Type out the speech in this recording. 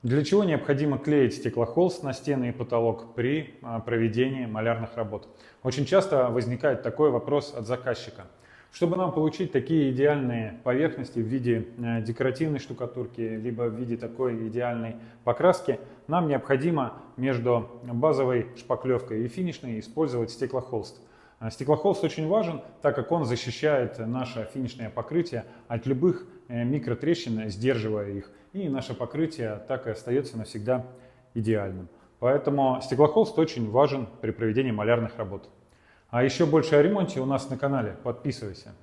Для чего необходимо клеить стеклохолст на стены и потолок при проведении малярных работ? Очень часто возникает такой вопрос от заказчика. Чтобы нам получить такие идеальные поверхности в виде декоративной штукатурки, либо в виде такой идеальной покраски, нам необходимо между базовой шпаклевкой и финишной использовать стеклохолст. Стеклохолст очень важен, так как он защищает наше финишное покрытие от любых микротрещин, сдерживая их. И наше покрытие так и остается навсегда идеальным. Поэтому стеклохолст очень важен при проведении малярных работ. А еще больше о ремонте у нас на канале. Подписывайся.